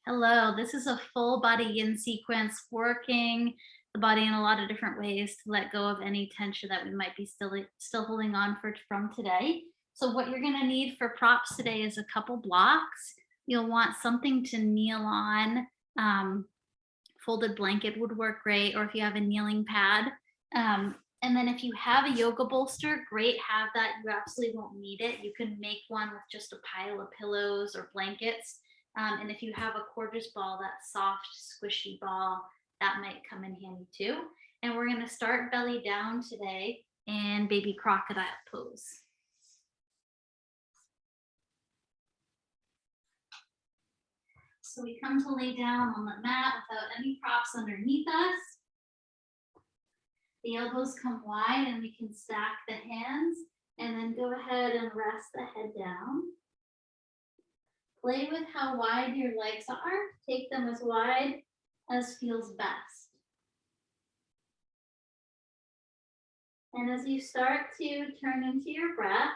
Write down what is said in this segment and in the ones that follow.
Hello, this is a full body yin sequence working the body in a lot of different ways to let go of any tension that we might be still holding on for from today. So what you're going to need for props today is a couple blocks. You'll want something to kneel on. Um, Folded blanket would work great, or if you have a kneeling pad. And then if you have a yoga bolster, great, have that. You absolutely won't need it. You can make one with just a pile of pillows or blankets. And if you have a cordless ball, that soft, squishy ball, that might come in handy too. And we're going to start belly down today in baby crocodile pose. So we come to lay down on the mat without any props underneath us. The elbows come wide and we can stack the hands and then go ahead and rest the head down. Play with how wide your legs are. Take them as wide as feels best. And as you start to turn into your breath,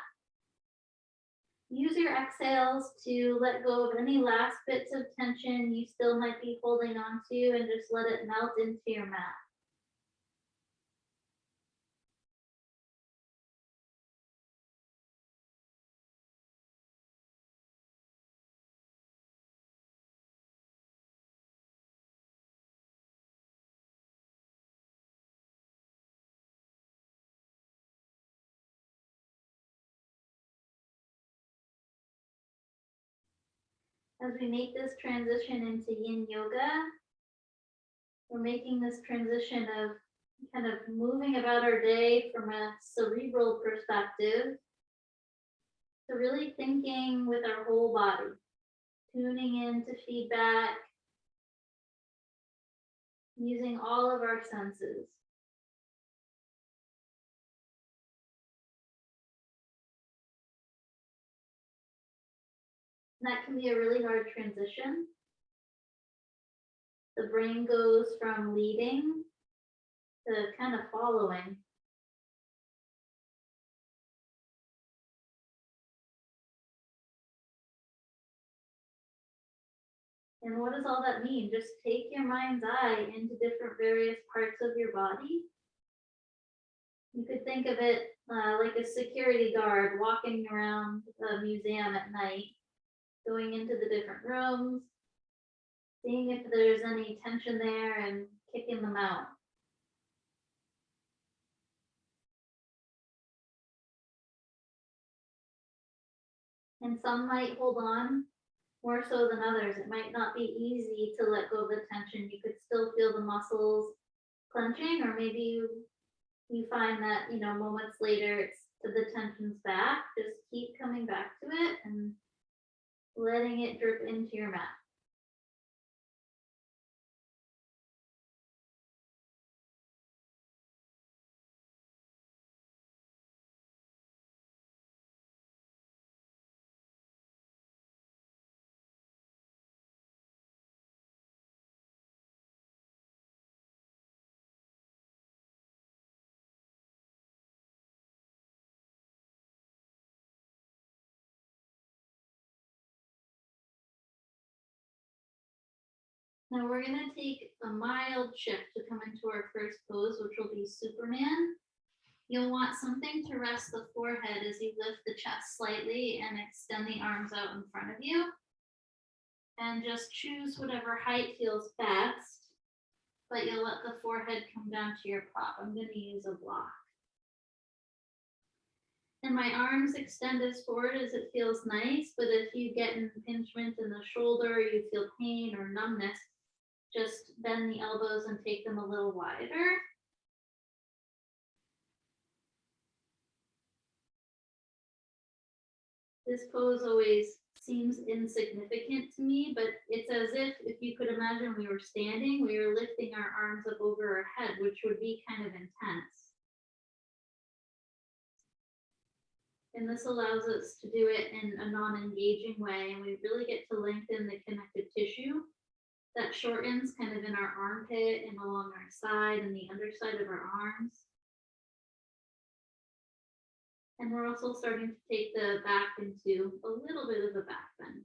use your exhales to let go of any last bits of tension you still might be holding on to and just let it melt into your mat. As we make this transition into yin yoga, we're making this transition of kind of moving about our day from a cerebral perspective to really thinking with our whole body, tuning into feedback, using all of our senses. And that can be a really hard transition. The brain goes from leading to kind of following. And what does all that mean? Just take your mind's eye into different various parts of your body. You could think of it like a security guard walking around a museum at night, going into the different rooms, seeing if there's any tension there and kicking them out. And some might hold on more so than others. It might not be easy to let go of the tension. You could still feel the muscles clenching, or maybe you find that, moments later it's the tension's back. Just keep coming back to it and letting it drip into your mat. Now we're gonna take a mild shift to come into our first pose, which will be Superman. You'll want something to rest the forehead as you lift the chest slightly and extend the arms out in front of you. And just choose whatever height feels best, but you'll let the forehead come down to your prop. I'm gonna use a block. And my arms extend as forward as it feels nice, but if you get an impingement in the shoulder, you feel pain or numbness, just bend the elbows and take them a little wider. This pose always seems insignificant to me, but it's as if you could imagine we were standing, we were lifting our arms up over our head, which would be kind of intense. And this allows us to do it in a non-engaging way, and we really get to lengthen the connective tissue that shortens kind of in our armpit and along our side and the underside of our arms. And we're also starting to take the back into a little bit of a back bend.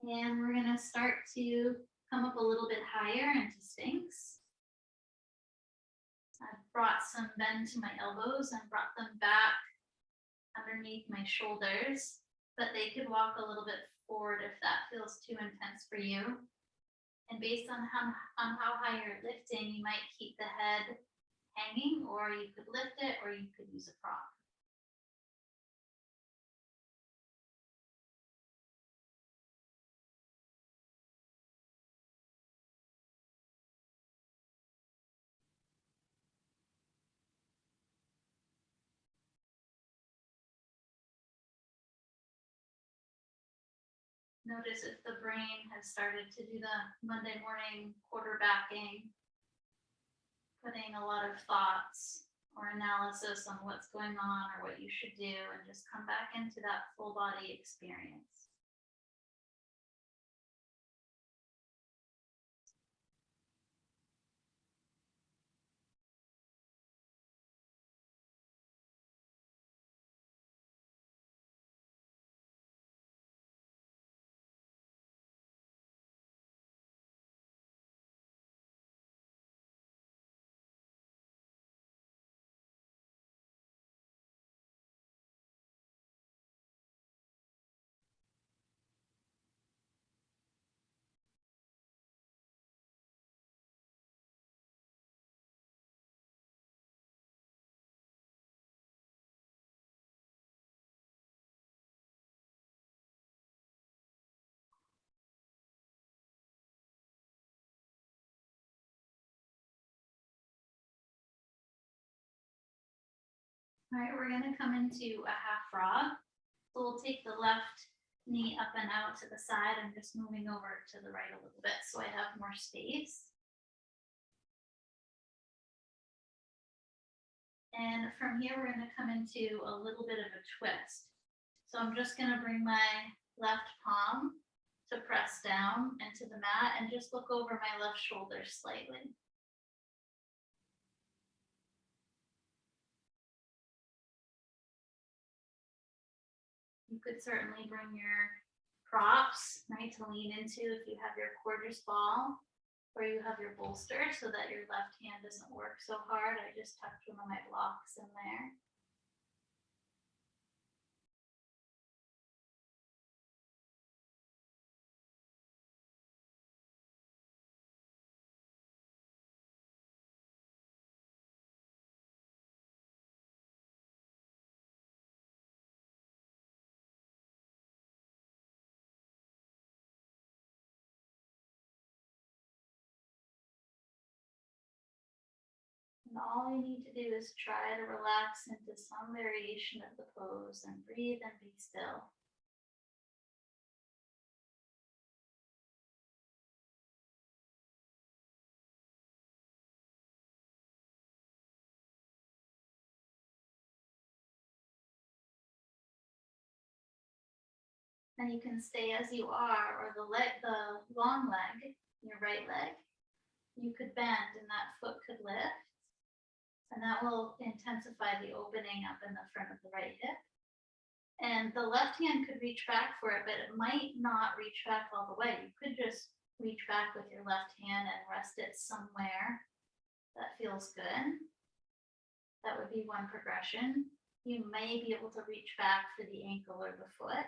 And we're gonna start to come up a little bit higher into Sphinx. I've brought some bend to my elbows and brought them back underneath my shoulders, but they could walk a little bit forward if that feels too intense for you. And based on how high you're lifting, you might keep the head hanging, or you could lift it, or you could use a prop. Notice if the brain has started to do the Monday morning quarterbacking, putting a lot of thoughts or analysis on what's going on or what you should do, and just come back into that full body experience. All right, we're gonna come into a half frog. So we'll take the left knee up and out to the side. I'm just moving over to the right a little bit so I have more space. And from here, we're gonna come into a little bit of a twist. So I'm just gonna bring my left palm to press down into the mat and just look over my left shoulder slightly. You could certainly bring your props, right, to lean into if you have your quarters ball or you have your bolster so that your left hand doesn't work so hard. I just tucked one of my blocks in there. And all you need to do is try to relax into some variation of the pose and breathe and be still. And you can stay as you are, or the long leg, your right leg, you could bend and that foot could lift. And that will intensify the opening up in the front of the right hip. And the left hand could reach back for it, but it might not reach back all the way. You could just reach back with your left hand and rest it somewhere that feels good. That would be one progression. You may be able to reach back for the ankle or the foot.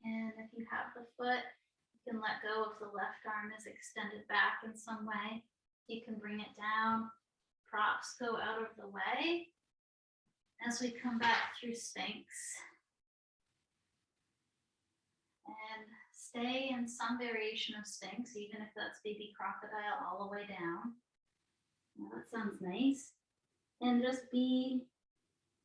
And if you have the foot, you can let go if the left arm is extended back in some way. You can bring it down. Props go out of the way as we come back through Sphinx. stay in some variation of Sphinx, even if that's baby crocodile all the way down. Well, that sounds nice. And just be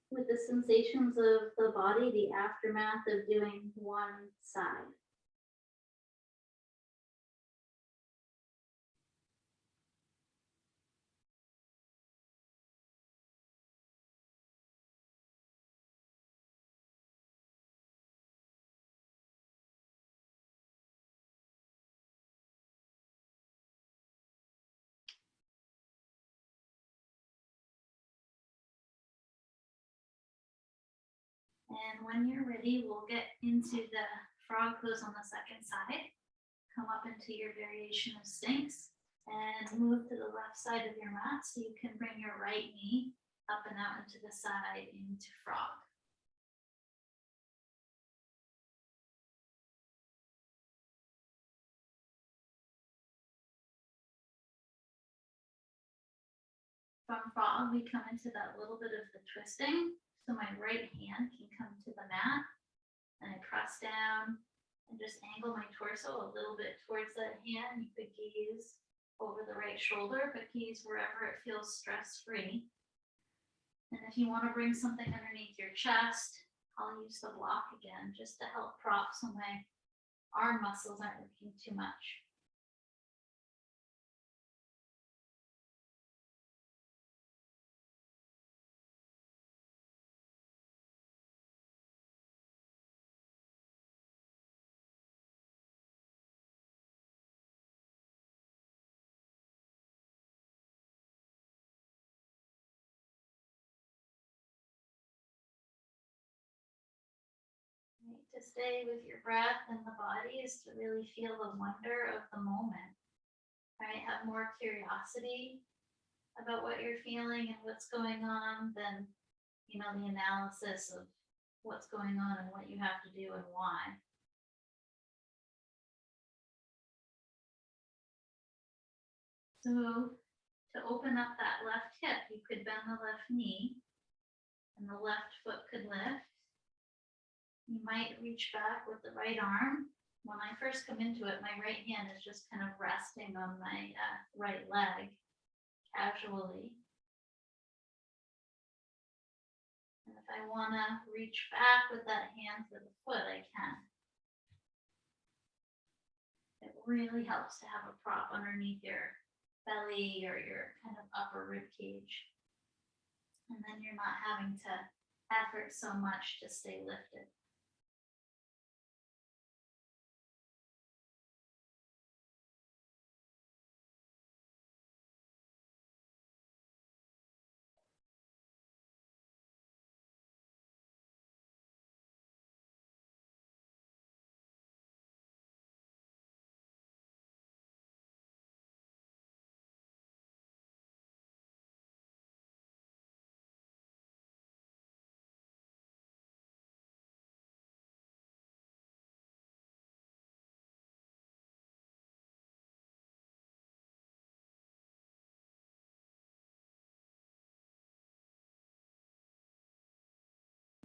with the sensations of the body, the aftermath of doing one side. And when you're ready, we'll get into the frog pose on the second side. Come up into your variation of Sphinx and move to the left side of your mat so you can bring your right knee up and out into the side into frog. From frog, we come into that little bit of the twisting. So my right hand can come to the mat and I press down and just angle my torso a little bit towards that hand. You could gaze over the right shoulder, but gaze wherever it feels stress-free. And if you want to bring something underneath your chest, I'll use the block again just to help prop so my arm muscles aren't working too much. To stay with your breath and the body is to really feel the wonder of the moment. Right? Have more curiosity about what you're feeling and what's going on than, the analysis of what's going on and what you have to do and why. So to open up that left hip, you could bend the left knee and the left foot could lift. You might reach back with the right arm. When I first come into it, my right hand is just kind of resting on my right leg casually. And if I want to reach back with that hand for the foot, I can. It really helps to have a prop underneath your belly or your kind of upper rib cage. And then you're not having to effort so much to stay lifted.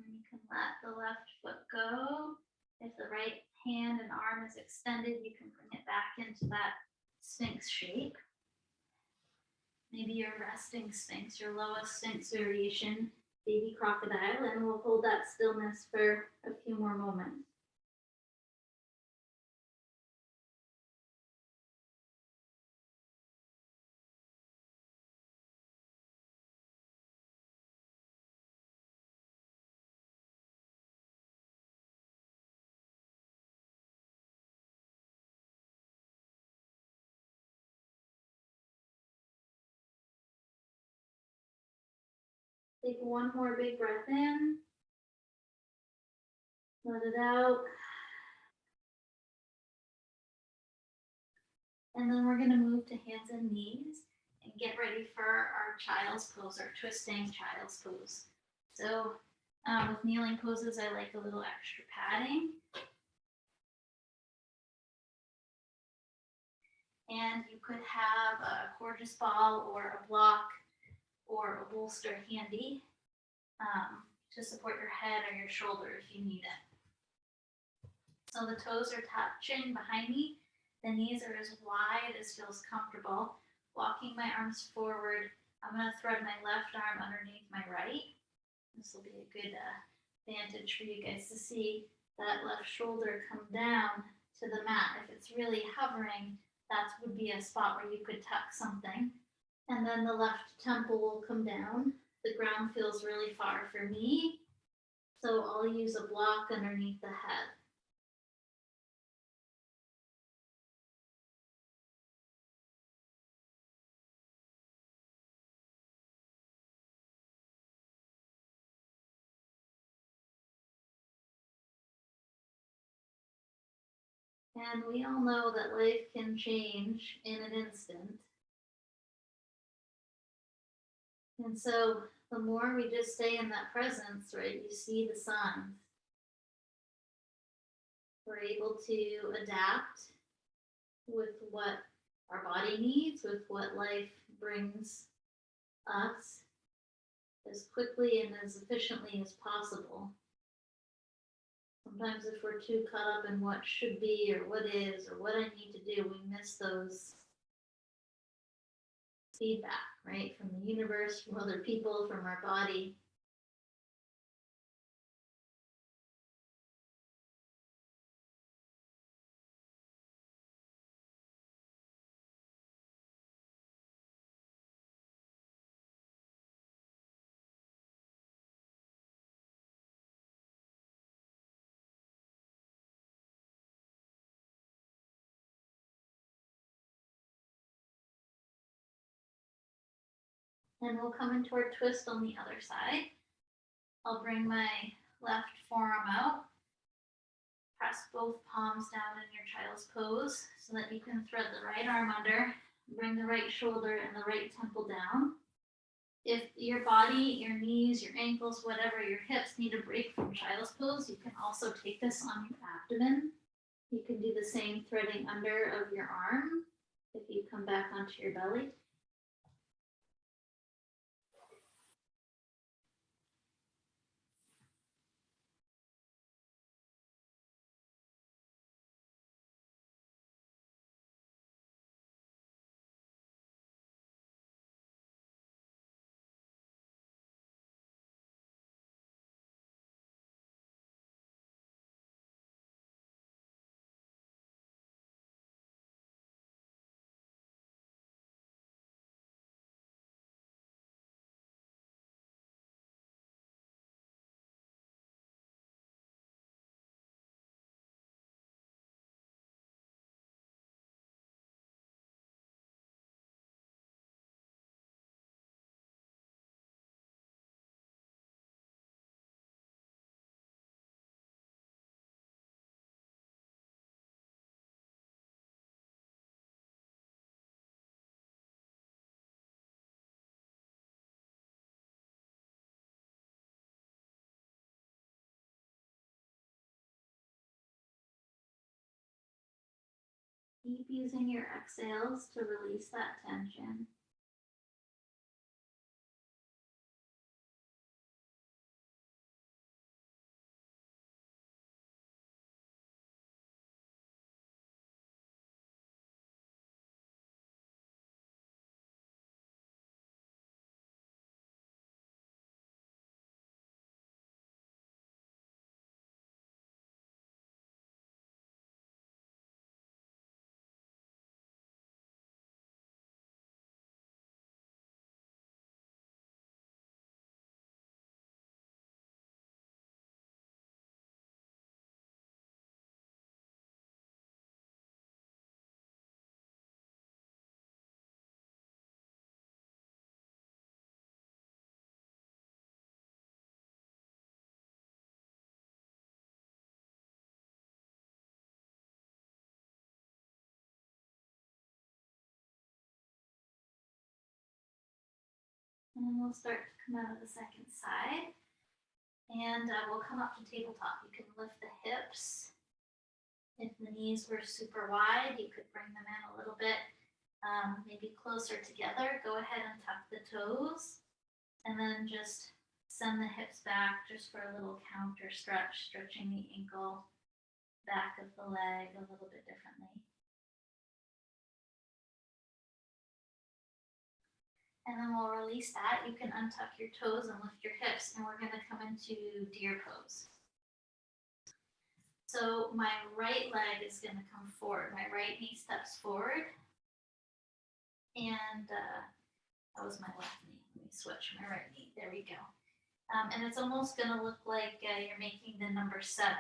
And you can let the left foot go. If the right hand and arm is extended, you can bring it back into that Sphinx shape. Maybe your resting Sphinx, your lowest Sphinx variation, baby crocodile, and we'll hold that stillness for a few more moments. Take one more big breath in. Let it out. And then we're going to move to hands and knees and get ready for our child's pose, our twisting child's pose. So with kneeling poses, I like a little extra padding. And you could have a gorgeous ball or a block or a bolster handy to support your head or your shoulder if you need it. So the toes are touching behind me. The knees are as wide as feels comfortable. Walking my arms forward. I'm going to thread my left arm underneath my right. This will be a good vantage for you guys to see that left shoulder come down to the mat. If it's really hovering, that would be a spot where you could tuck something. And then the left temple will come down. The ground feels really far for me, so I'll use a block underneath the head. And we all know that life can change in an instant. And so the more we just stay in that presence, right, you see the signs. We're able to adapt with what our body needs, with what life brings us as quickly and as efficiently as possible. Sometimes if we're too caught up in what should be or what is or what I need to do, we miss those feedback, right? From the universe, from other people, from our body. And we'll come into our twist on the other side. I'll bring my left forearm out. Press both palms down in your child's pose so that you can thread the right arm under, bring the right shoulder and the right temple down. If your body, your knees, your ankles, whatever, your hips need a break from child's pose, you can also take this on your abdomen. You can do the same threading under of your arm if you come back onto your belly. Keep using your exhales to release that tension. And we'll start to come out of the second side. And we'll come up to tabletop. You can lift the hips. If the knees were super wide, you could bring them in a little bit, maybe closer together. Go ahead and tuck the toes. And then just send the hips back just for a little counter stretch, stretching the ankle back of the leg a little bit differently. And then we'll release that. You can untuck your toes and lift your hips, and we're going to come into deer pose. So my right leg is going to come forward. My right knee steps forward. And that was my left knee. Let me switch my right knee. There we go. And it's almost going to look like you're making the number 7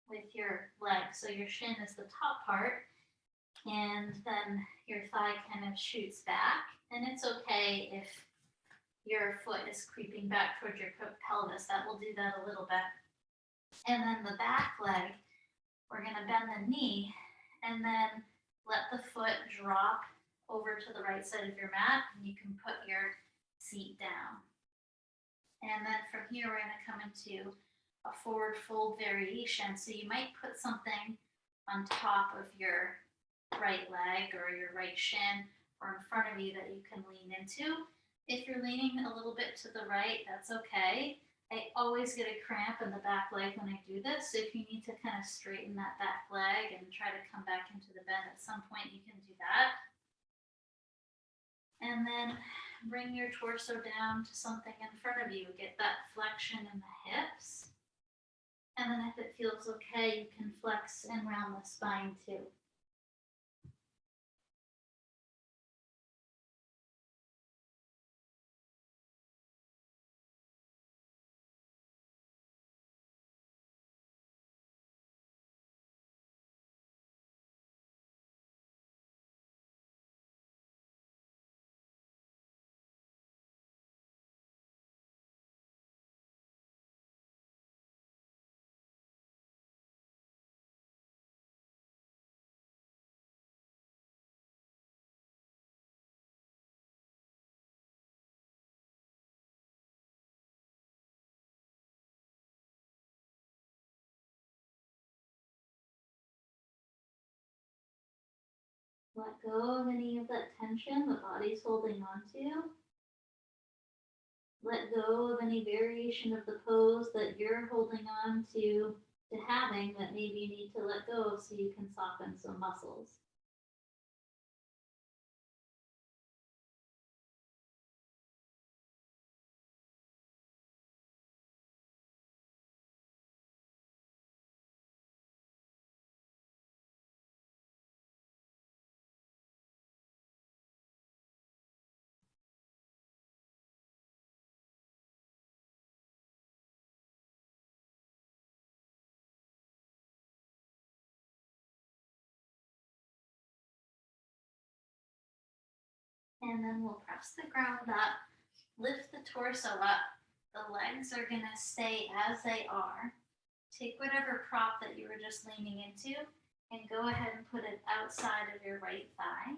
with your leg. So your shin is the top part, and then your thigh kind of shoots back. And it's okay if your foot is creeping back towards your pelvis. That will do that a little bit. And then the back leg, we're going to bend the knee and then let the foot drop over to the right side of your mat, and you can put your seat down. And then from here, we're going to come into a forward fold variation. So you might put something on top of your right leg or your right shin or in front of you that you can lean into. If you're leaning a little bit to the right, that's okay. I always get a cramp in the back leg when I do this. So if you need to kind of straighten that back leg and try to come back into the bend at some point, you can do that. And then bring your torso down to something in front of you. Get that flexion in the hips. And then if it feels okay, you can flex and round the spine too. Let go of any of that tension the body's holding on to. Let go of any variation of the pose that you're holding on to having that maybe you need to let go of so you can soften some muscles. And then we'll press the ground up, lift the torso up. The legs are going to stay as they are. Take whatever prop that you were just leaning into and go ahead and put it outside of your right thigh.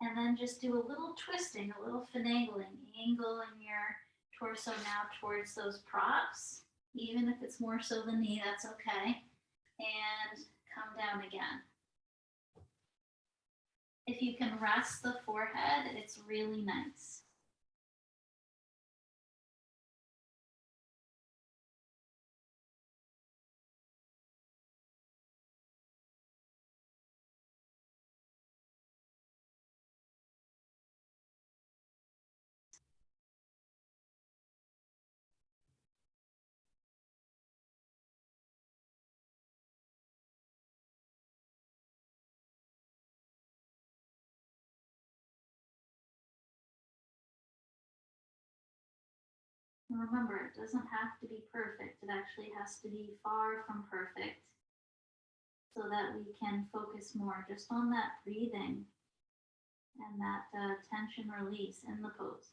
And then just do a little twisting, a little finagling, angling your torso now towards those props. Even if it's more so the knee, that's okay. And come down again. If you can rest the forehead, it's really nice. And remember, it doesn't have to be perfect. It actually has to be far from perfect so that we can focus more just on that breathing and that tension release in the pose.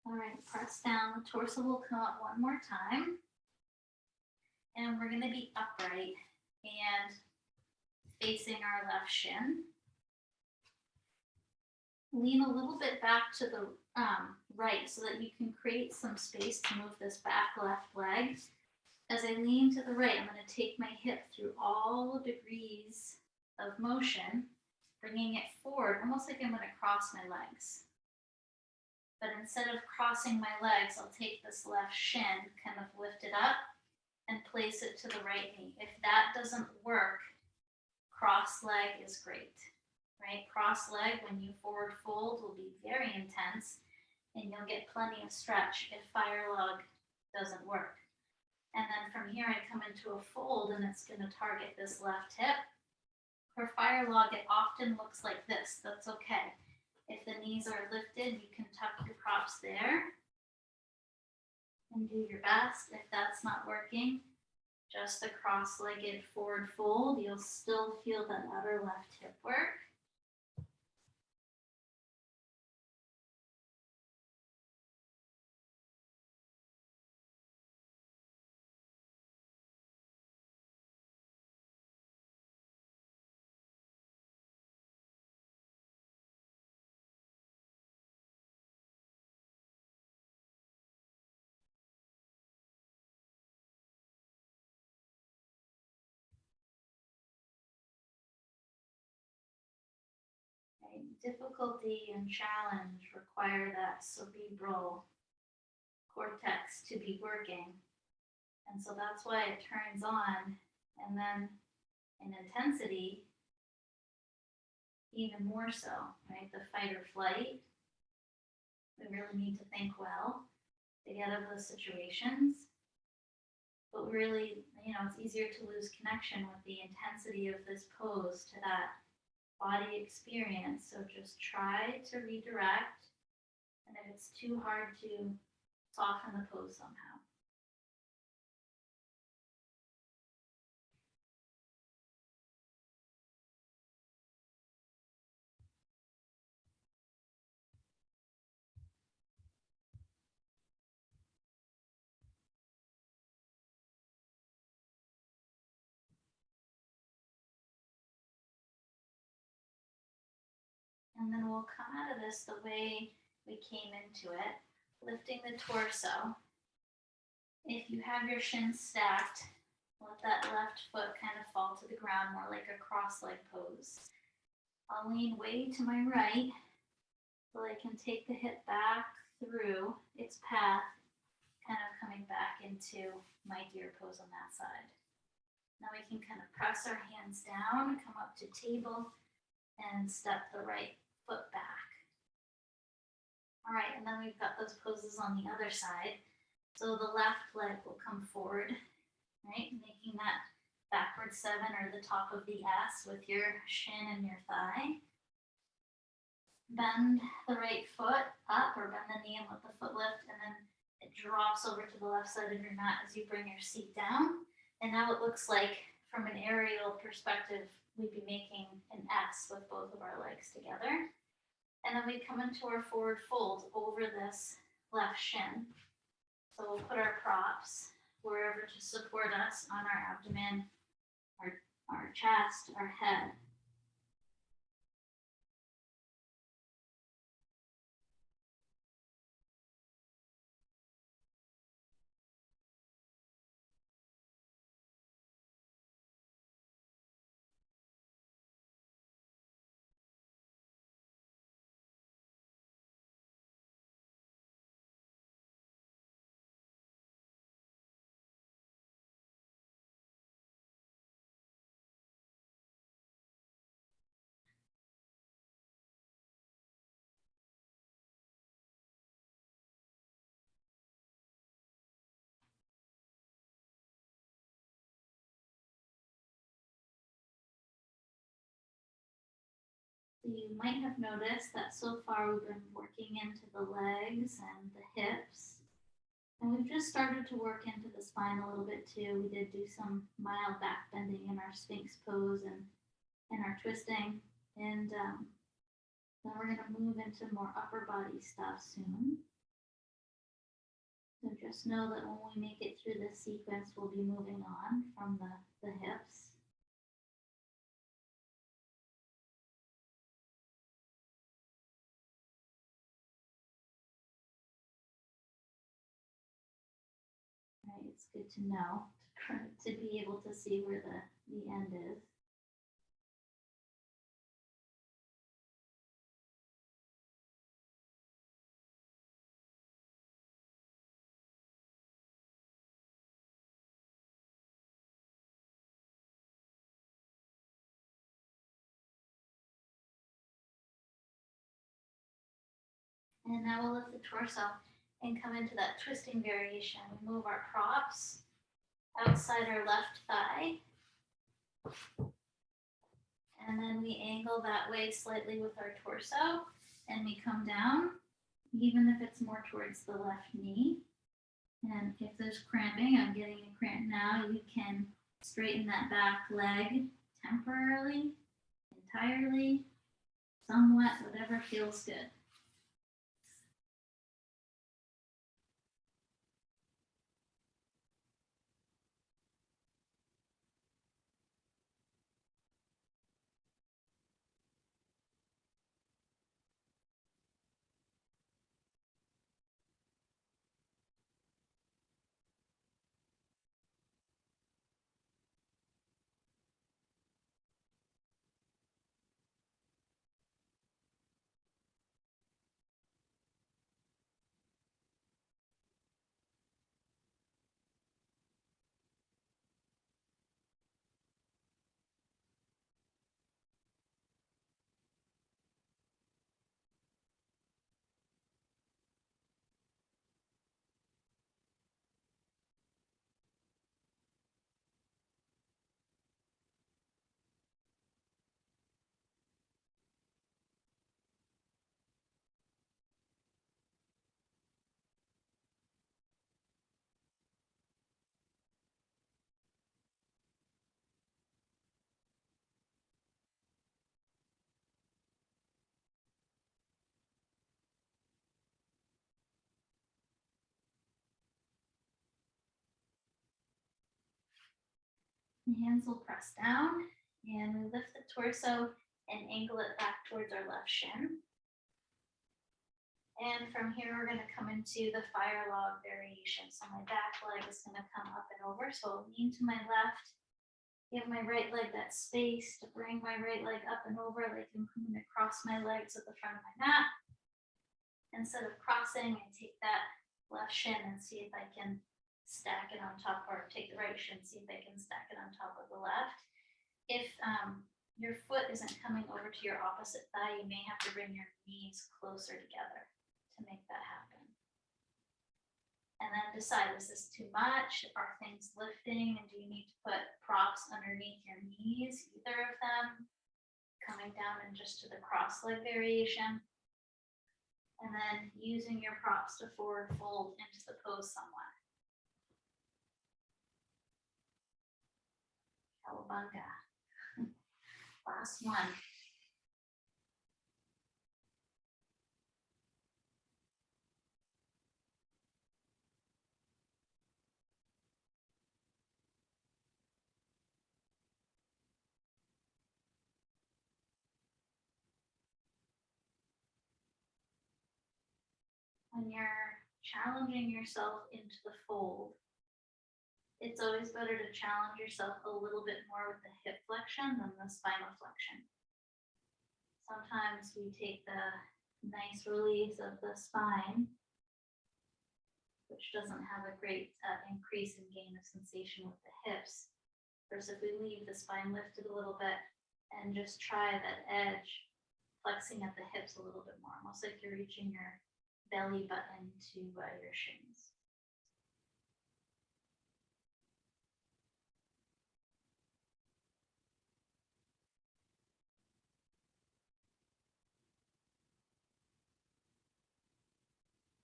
All right, press down. The torso will come up one more time. And we're going to be upright and facing our left shin. lean a little bit back to the right so that you can create some space to move this back left leg. As I lean to the right, I'm going to take my hip through all degrees of motion, bringing it forward, almost like I'm going to cross my legs. But instead of crossing my legs, I'll take this left shin, kind of lift it up, and place it to the right knee. If that doesn't work, cross leg is great, right? Cross leg when you forward fold will be very intense and you'll get plenty of stretch if fire log doesn't work. And then from here, I come into a fold and it's going to target this left hip. For fire log, it often looks like this. That's okay. If the knees are lifted, you can tuck your props there and do your best. If that's not working, just the cross-legged forward fold, you'll still feel that outer left hip work. Right? Difficulty and challenge require that cerebral cortex to be working. And so that's why it turns on. And then in intensity, even more so, right? The fight or flight, we really need to think well to get out of those situations. But really, it's easier to lose connection with the intensity of this pose to that body experience. So just try to redirect. And if it's too hard to soften the pose somehow. And then we'll come out of this the way we came into it, lifting the torso. If you have your shins stacked, let that left foot kind of fall to the ground, more like a cross-leg pose. I'll lean way to my right so I can take the hip back through its path, kind of coming back into my deer pose on that side. Now we can kind of press our hands down, come up to table, and step the right foot back. All right, and then we've got those poses on the other side. So the left leg will come forward, right? Making that backward 7 or the top of the S with your shin and your thigh. Bend the right foot up or bend the knee and let the foot lift, and then it drops over to the left side of your mat as you bring your seat down. And now it looks like from an aerial perspective, we'd be making an S with both of our legs together. And then we come into our forward fold over this left shin. So we'll put our props wherever to support us on our abdomen, our chest, our head. You might have noticed that so far we've been working into the legs and the hips. And we've just started to work into the spine a little bit too. We did do some mild back bending in our Sphinx pose and our twisting. And then we're going to move into more upper body stuff soon. So just know that when we make it through this sequence, we'll be moving on from the hips. good to know to be able to see where the end is. And now we'll lift the torso and come into that twisting variation. We move our props outside our left thigh. And then we angle that way slightly with our torso and we come down, even if it's more towards the left knee. And if there's cramping, I'm getting a cramp now, you can straighten that back leg temporarily, entirely, somewhat, whatever feels good. The hands will press down and we lift the torso and angle it back towards our left shin. And from here, we're going to come into the fire log variation. So my back leg is going to come up and over. So I'll lean to my left, give my right leg that space to bring my right leg up and over, like I'm going to cross my legs at the front of my mat. Instead of crossing, I take that left shin and see if I can stack it on top, or take the right shin, see if I can stack it on top of the left. If your foot isn't coming over to your opposite thigh, you may have to bring your knees closer together to make that happen. And then decide, is this too much? Are things lifting? And do you need to put props underneath your knees, either of them? Coming down and just to the cross leg variation. And then using your props to forward fold into the pose somewhat. Cowabunga. Last one. When you're challenging yourself into the fold, it's always better to challenge yourself a little bit more with the hip flexion than the spinal flexion. Sometimes we take the nice release of the spine, which doesn't have a great increase in gain of sensation with the hips. Versus if we leave the spine lifted a little bit and just try that edge, flexing at the hips a little bit more, almost like you're reaching your belly button to your shins.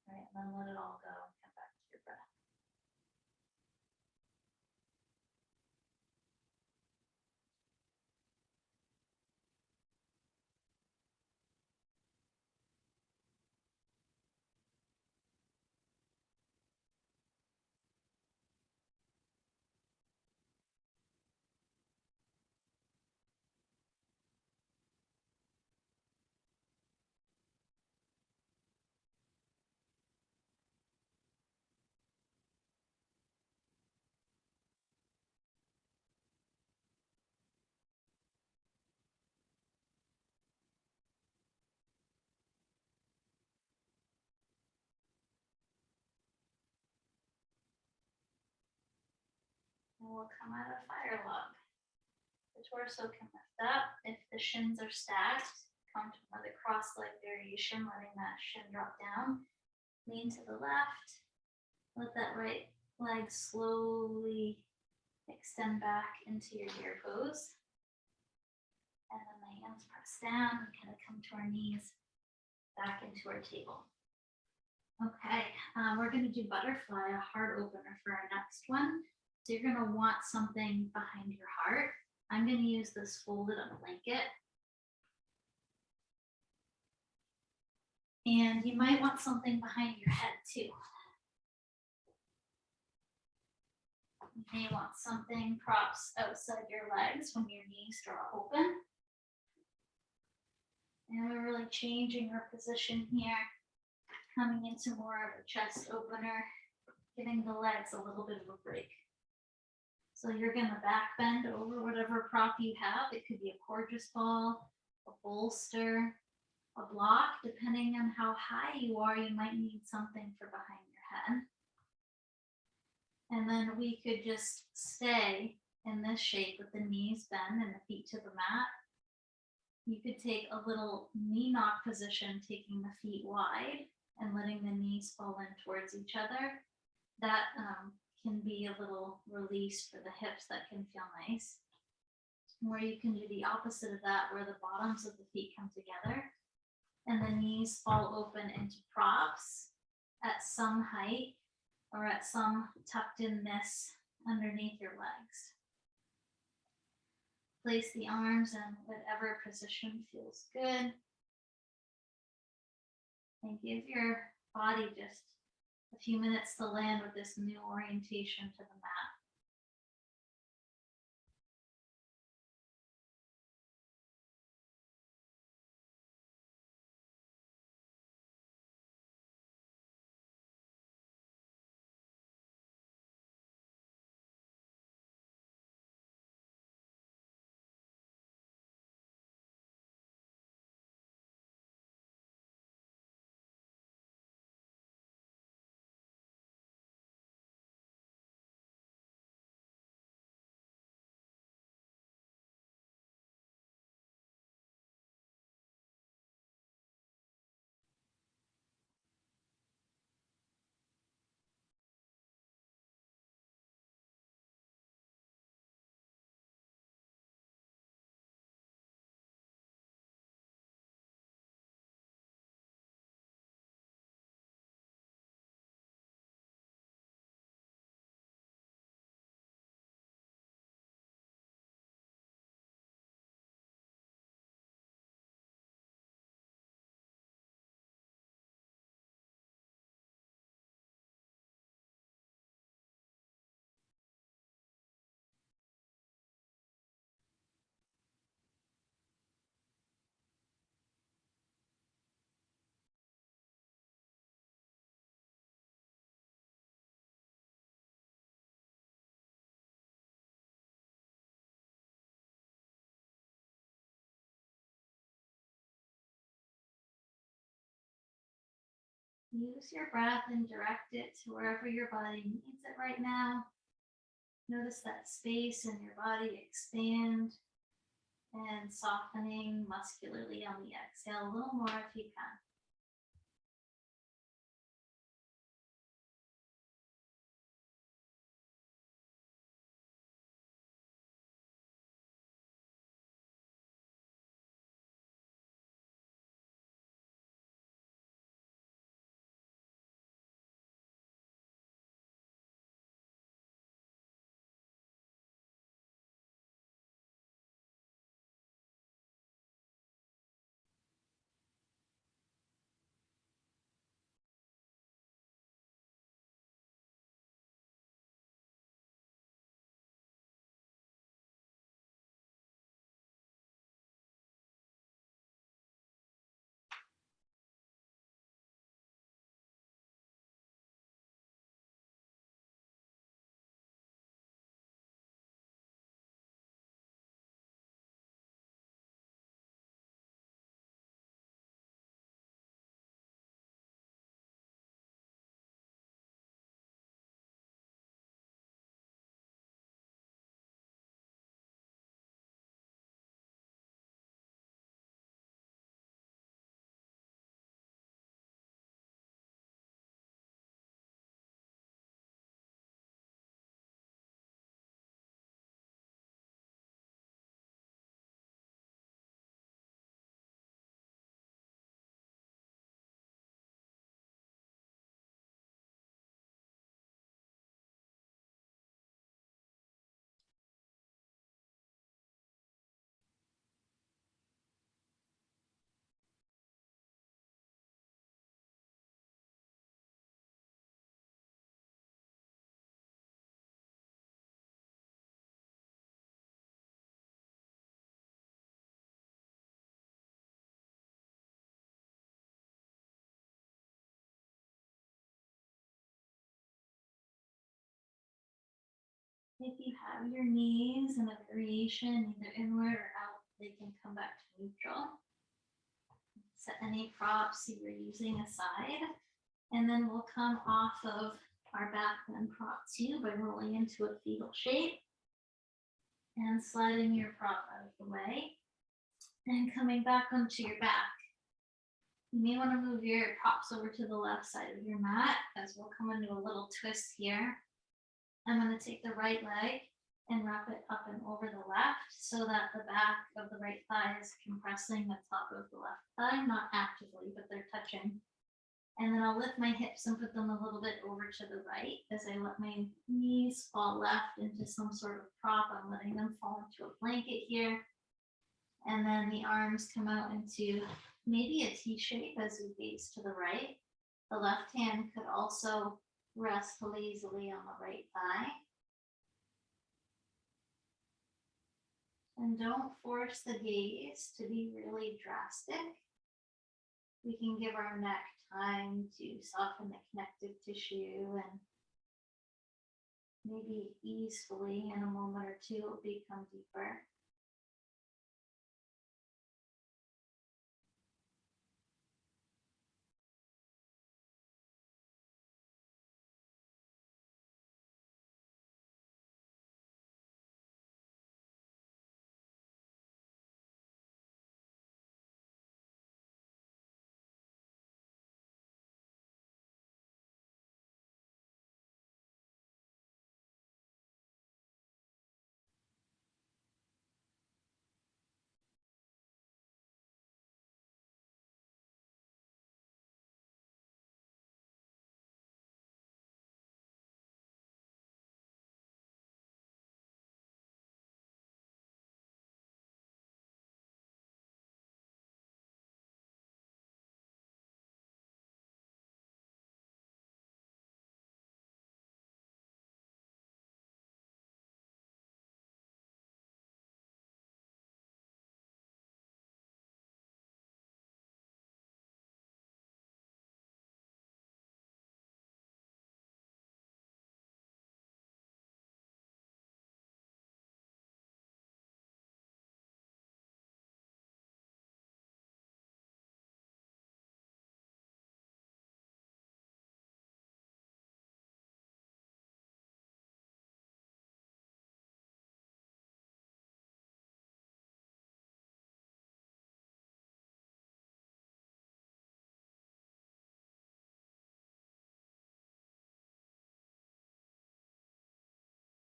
Right, and then let it all go and come back to your breath. And we'll come out of fire log. The torso can lift up. If the shins are stacked, come to another cross leg variation, letting that shin drop down. Lean to the left. Let that right leg slowly extend back into your deer pose. And then the hands press down and kind of come to our knees, back into our table. Okay, we're going to do butterfly, a heart opener for our next one. So you're going to want something behind your heart. I'm going to use this folded up blanket. And you might want something behind your head too. You may want something props outside your legs when your knees draw open. And we're really changing our position here, coming into more of a chest opener, giving the legs a little bit of a break. So you're going to back bend over whatever prop you have. It could be a Coregeous ball, a bolster, a block. Depending on how high you are, you might need something for behind your head. And then we could just stay in this shape with the knees bent and the feet to the mat. You could take a little knee knock position, taking the feet wide and letting the knees fall in towards each other. That can be a little release for the hips that can feel nice. Or you can do the opposite of that, where the bottoms of the feet come together and the knees fall open into props at some height or at some tucked inness underneath your legs. Place the arms in whatever position feels good. And give your body just a few minutes to land with this new orientation to the mat. Use your breath and direct it to wherever your body needs it right now. Notice that space in your body expand and softening muscularly on the exhale a little more if you can. If you have your knees in a variation, either inward or out, they can come back to neutral. Set any props you were using aside. And then we'll come off of our back and prop 2 by rolling into a fetal shape and sliding your prop out of the way and coming back onto your back. You may want to move your props over to the left side of your mat as we'll come into a little twist here. I'm going to take the right leg and wrap it up and over the left so that the back of the right thigh is compressing the top of the left thigh, not actively, but they're touching. And then I'll lift my hips and put them a little bit over to the right as I let my knees fall left into some sort of prop. I'm letting them fall into a blanket here. And then the arms come out into maybe a T shape as we gaze to the right. The left hand could also rest lazily on the right thigh. And don't force the gaze to be really drastic. We can give our neck time to soften the connective tissue, and maybe easily in a moment or two it'll become deeper.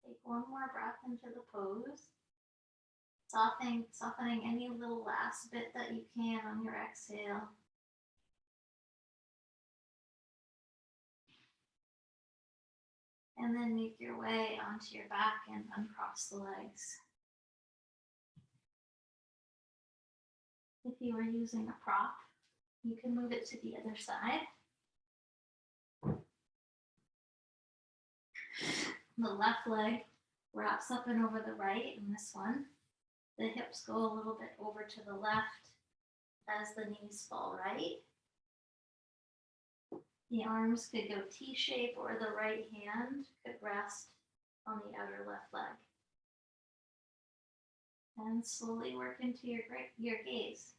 Take one more breath into the pose. Softening any little last bit that you can on your exhale. And then make your way onto your back and uncross the legs. If you were using a prop, you can move it to the other side. The left leg wraps up and over the right in this one. The hips go a little bit over to the left as the knees fall right. The arms could go T-shape, or the right hand could rest on the outer left leg. And slowly work into your gaze.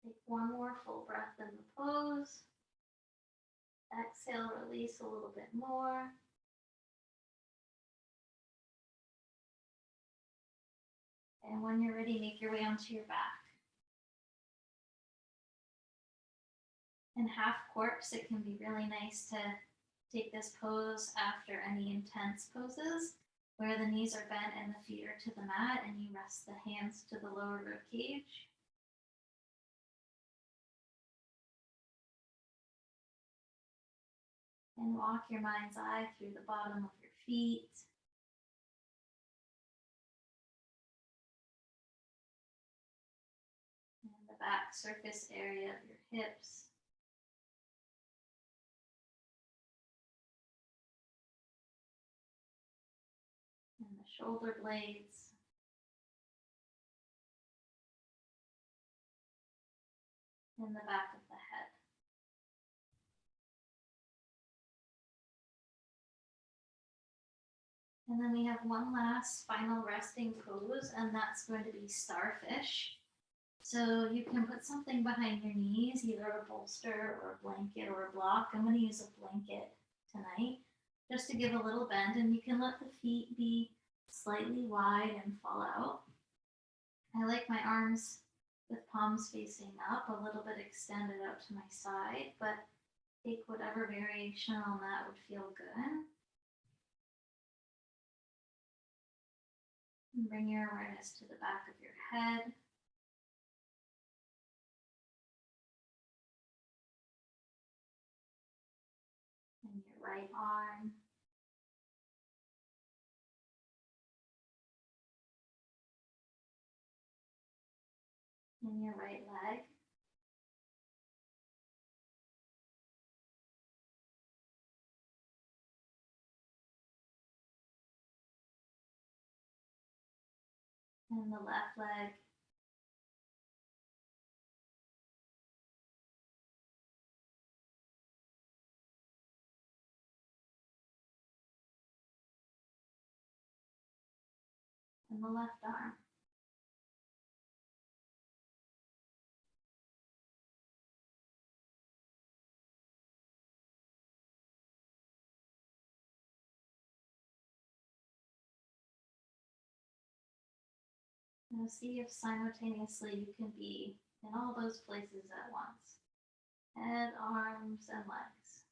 Take one more full breath in the pose. Exhale, release a little bit more. And when you're ready, make your way onto your back. In half corpse, it can be really nice to take this pose after any intense poses where the knees are bent and the feet are to the mat and you rest the hands to the lower rib cage. And walk your mind's eye through the bottom of your feet. And the back surface area of your hips. And the shoulder blades. And the back of the head. And then we have one last final resting pose, and that's going to be starfish. So you can put something behind your knees, either a bolster or a blanket or a block. I'm going to use a blanket tonight just to give a little bend, and you can let the feet be slightly wide and fall out. I like my arms with palms facing up, a little bit extended out to my side, but take whatever variation on that would feel good. And bring your awareness to the back of your head. And your right arm. And your right leg. And the left leg. And the left arm. Now see if simultaneously you can be in all those places at once. Head, arms, and legs.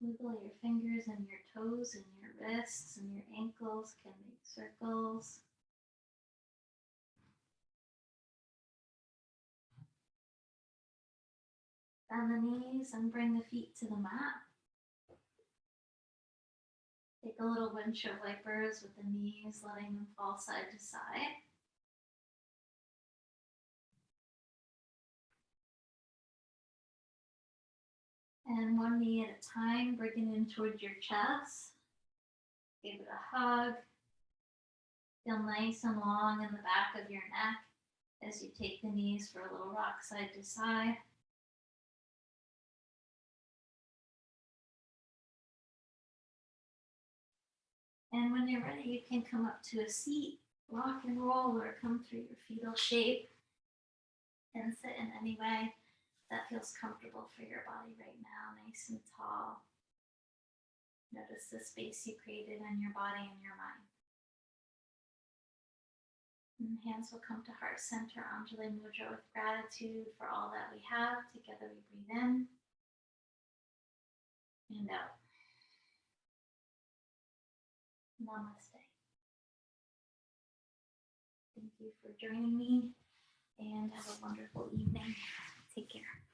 Wiggle your fingers and your toes and your wrists and your ankles can make circles. Bend the knees and bring the feet to the mat. Take a little windshield wipers with the knees, letting them fall side to side. And one knee at a time, bring it in towards your chest. Give it a hug. Feel nice and long in the back of your neck as you take the knees for a little rock side to side. And when you're ready, you can come up to a seat, rock and roll, or come through your fetal shape and sit in any way that feels comfortable for your body right now, nice and tall. Notice the space you created in your body and your mind. And hands will come to heart center, Anjali Mudra, with gratitude for all that we have. Together we breathe in. out. Namaste. Thank you for joining me and have a wonderful evening. Take care.